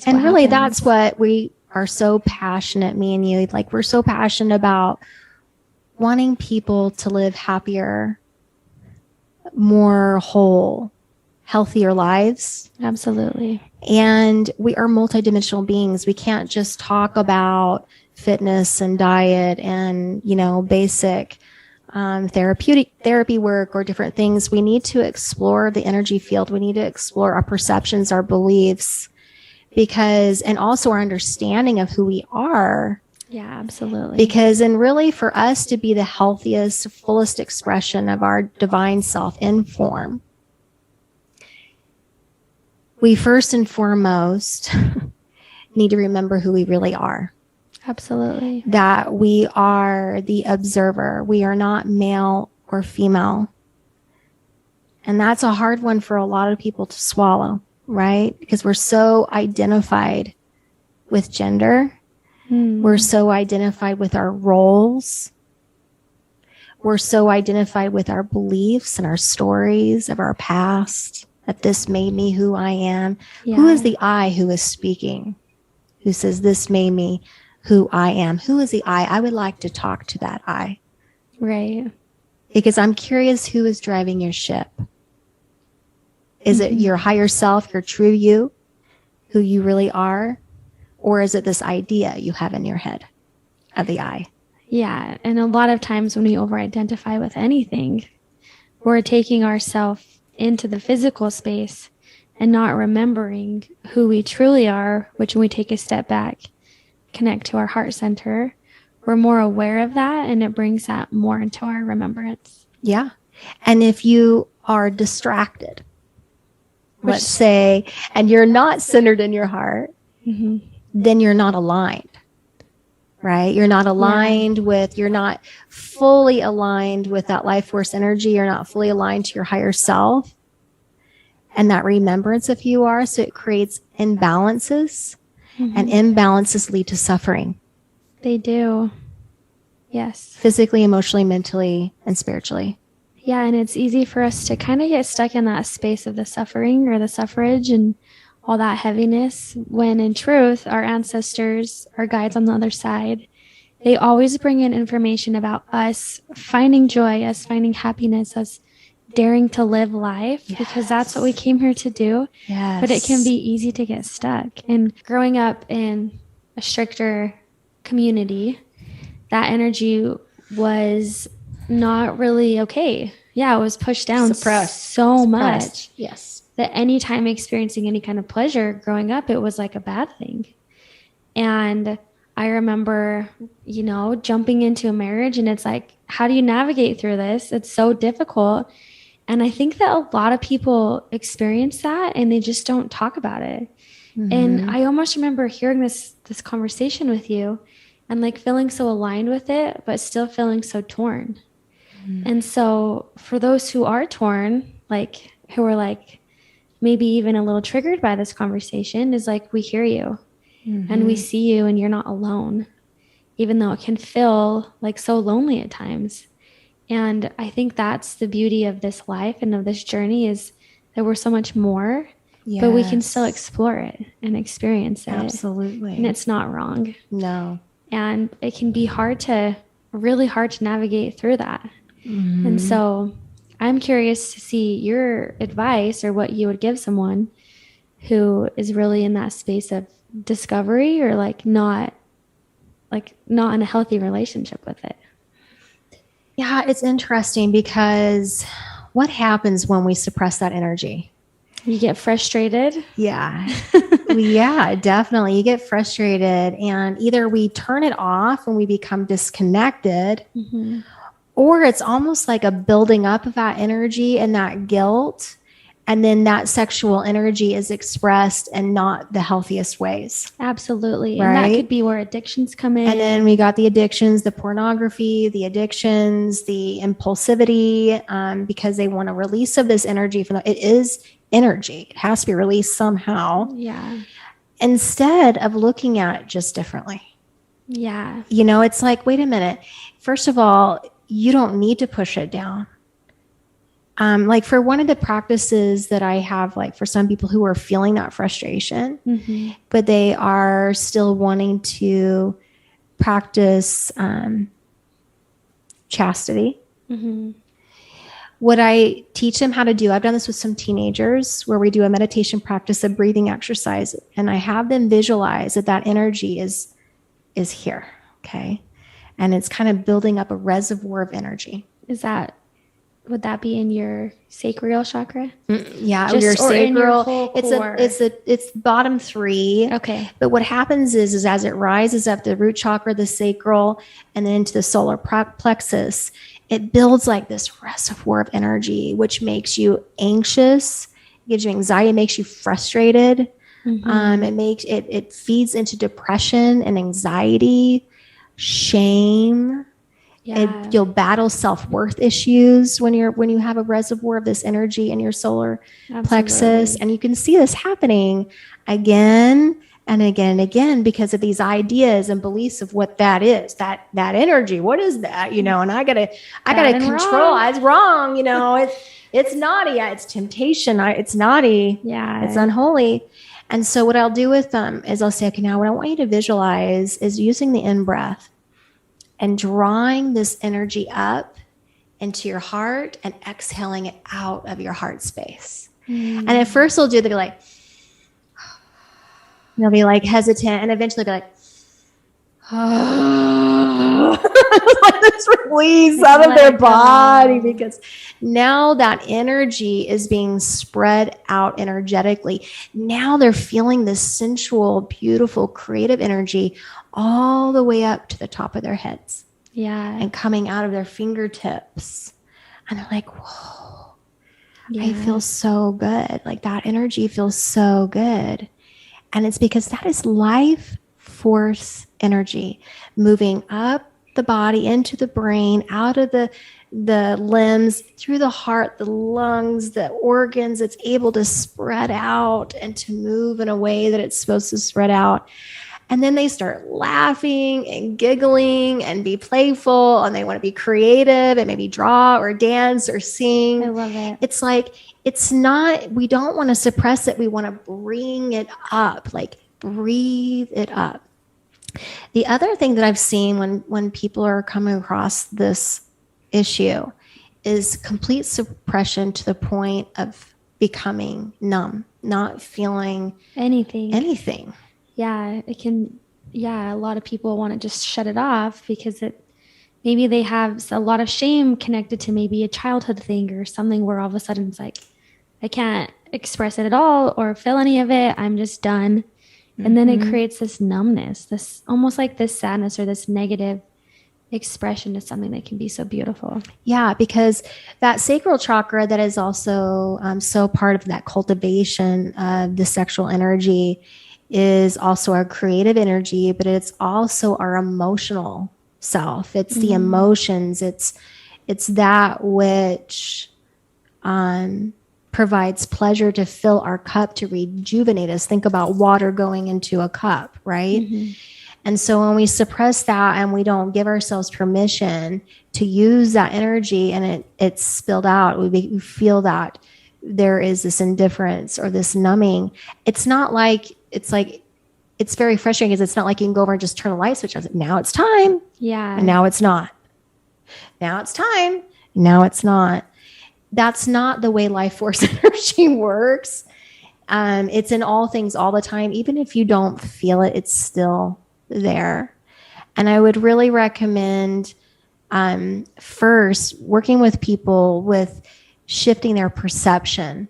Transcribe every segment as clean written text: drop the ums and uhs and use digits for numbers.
And really, that's what we are so passionate, me and you, like we're so passionate about wanting people to live happier, more whole, healthier lives. Absolutely. And we are multidimensional beings. We can't just talk about fitness and diet and, basic therapy work or different things. We need to explore the energy field. We need to explore our perceptions, our beliefs, and also our understanding of who we are. Yeah, absolutely. And really for us to be the healthiest, fullest expression of our divine self in form, we first and foremost need to remember who we really are. Absolutely. That we are the observer. We are not male or female. And that's a hard one for a lot of people to swallow, right? Because we're so identified with gender. We're so identified with our roles. We're so identified with our beliefs and our stories of our past, that this made me who I am. Yeah. Who is the I who is speaking? Who says this made me who I am? Who is the I? would like to talk to that I. Right. Because I'm curious who is driving your ship. Is it your higher self, your true you, who you really are? Or is it this idea you have in your head of the I? Yeah. And a lot of times when we over-identify with anything, we're taking ourselves into the physical space and not remembering who we truly are, which when we take a step back, connect to our heart center, we're more aware of that, and it brings that more into our remembrance. Yeah. And if you are distracted, let's say, and you're not centered in your heart, then you're not aligned, right? You're not aligned you're not fully aligned with that life force energy. You're not fully aligned to your higher self and that remembrance of who you are. So it creates imbalances, and imbalances lead to suffering. They do. Yes. Physically, emotionally, mentally, and spiritually. Yeah. And it's easy for us to kind of get stuck in that space of the suffering or the suffrage and all that heaviness, when in truth, our ancestors, our guides on the other side, they always bring in information about us finding joy, us finding happiness, us daring to live life, because that's what we came here to do. Yes. But it can be easy to get stuck. And growing up in a stricter community, that energy was not really okay. Yeah, it was pushed down so much. Yes. That anytime experiencing any kind of pleasure growing up, it was like a bad thing. And I remember, jumping into a marriage, and it's like, how do you navigate through this? It's so difficult. And I think that a lot of people experience that and they just don't talk about it. And I almost remember hearing this conversation with you and like feeling so aligned with it, but still feeling so torn. And so for those who are torn, like who are like, maybe even a little triggered by this conversation, is like, we hear you and we see you, and you're not alone, even though it can feel like so lonely at times. And I think that's the beauty of this life and of this journey, is that we're so much more, but we can still explore it and experience it. Absolutely. And it's not wrong. No. And it can be really hard to navigate through that. And so I'm curious to see your advice, or what you would give someone who is really in that space of discovery, or not in a healthy relationship with it. Yeah, it's interesting, because what happens when we suppress that energy? You get frustrated. Yeah. Yeah, definitely. You get frustrated, and either we turn it off when we become disconnected, or it's almost like a building up of that energy and that guilt. And then that sexual energy is expressed in not the healthiest ways. Absolutely. Right? And that could be where addictions come in. And then we got the addictions, the pornography, the addictions, the impulsivity, because they want a release of this energy. It is energy. It has to be released somehow. Yeah. Instead of looking at it just differently. Yeah. It's like, wait a minute. First of all, you don't need to push it down. Like for one of the practices that I have, like for some people who are feeling that frustration, but they are still wanting to practice chastity. What I teach them how to do, I've done this with some teenagers where we do a meditation practice, a breathing exercise, and I have them visualize that that energy is here, okay? And it's kind of building up a reservoir of energy. Would that be in your sacral chakra? Yeah, your sacral. It's bottom 3. Okay. But what happens is as it rises up the root chakra, the sacral, and then into the solar plexus, it builds like this reservoir of energy, which makes you anxious, gives you anxiety, makes you frustrated. It feeds into depression and anxiety, shame. Yeah. You'll battle self-worth issues when you have a reservoir of this energy in your solar plexus. And you can see this happening again and again and again because of these ideas and beliefs of what that is, that energy. What is that? And I gotta control. It's wrong. It's naughty. It's temptation. It's naughty. Yeah. It's unholy. And so what I'll do with them is I'll say, okay, now what I want you to visualize is using the in-breath and drawing this energy up into your heart and exhaling it out of your heart space. And at first they'll be like, they'll be like hesitant, and eventually be like, like this release out of their body, because now that energy is being spread out energetically. Now they're feeling this sensual, beautiful, creative energy all the way up to the top of their heads. Yeah. And coming out of their fingertips. And they're like, whoa, I feel so good. Like that energy feels so good. And it's because that is life force energy moving up the body, into the brain, out of the limbs, through the heart, the lungs, the organs. It's able to spread out and to move in a way that it's supposed to spread out. And then they start laughing and giggling and be playful, and they want to be creative and maybe draw or dance or sing. I love it. It's like, it's not, we don't want to suppress it. We want to bring it up, like breathe it up. The other thing that I've seen when people are coming across this issue is complete suppression to the point of becoming numb, not feeling anything. Yeah, it can. Yeah, a lot of people want to just shut it off because maybe they have a lot of shame connected to maybe a childhood thing or something where all of a sudden it's like, I can't express it at all or feel any of it. I'm just done. And then it creates this numbness, this almost like this sadness or this negative expression to something that can be so beautiful. Yeah, because that sacral chakra that is also so part of that cultivation of the sexual energy is also our creative energy, but it's also our emotional self. It's the emotions. It's that which provides pleasure to fill our cup, to rejuvenate us. Think about water going into a cup, right? And so when we suppress that and we don't give ourselves permission to use that energy and it's spilled out, we feel that there is this indifference or this numbing. It's very frustrating because it's not like you can go over and just turn a light switch on. Now it's time. Yeah. And now it's not. Now it's time. Now it's not. That's not the way life force energy works. It's in all things all the time. Even if you don't feel it, it's still there. And I would really recommend first working with people with shifting their perception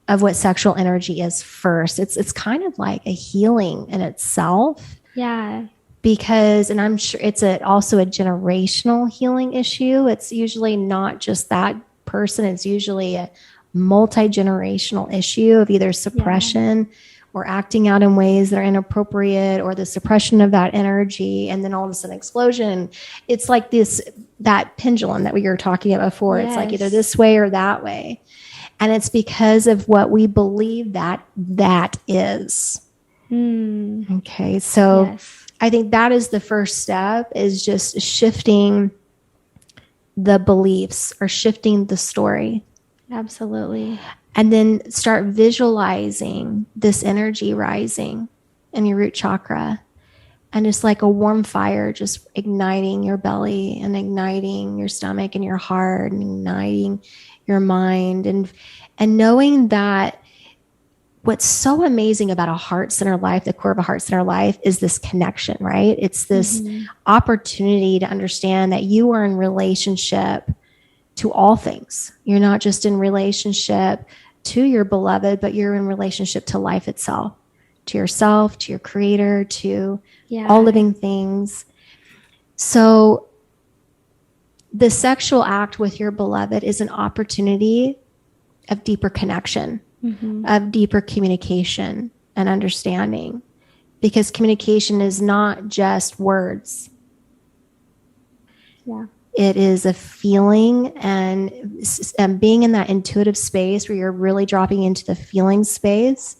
of what sexual energy is first. It's kind of like a healing in itself. Yeah. Because, and I'm sure it's also a generational healing issue. It's usually not just that person. It's usually a multi-generational issue of either suppression or acting out in ways that are inappropriate, or the suppression of that energy and then all of a sudden explosion. It's like that pendulum that we were talking about before. It's like either this way or that way. And it's because of what we believe that is. Okay. So I think that is the first step, is just shifting the beliefs or shifting the story. Absolutely. And then start visualizing this energy rising in your root chakra. And it's like a warm fire just igniting your belly and igniting your stomach and your heart and igniting your mind. And knowing that what's so amazing about a heart-centered life, the core of a heart-centered life, is this connection, right? It's this opportunity to understand that you are in relationship to all things. You're not just in relationship to your beloved, but you're in relationship to life itself, to yourself, to your creator, to all living things. So the sexual act with your beloved is an opportunity of deeper connection, of deeper communication and understanding, because communication is not just words. Yeah. It is a feeling, and being in that intuitive space where you're really dropping into the feeling space.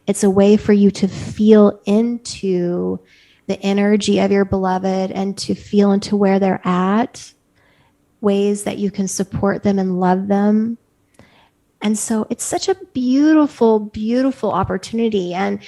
It's a way for you to feel into the energy of your beloved and to feel into where they're at, ways that you can support them and love them. And so it's such a beautiful, beautiful opportunity. And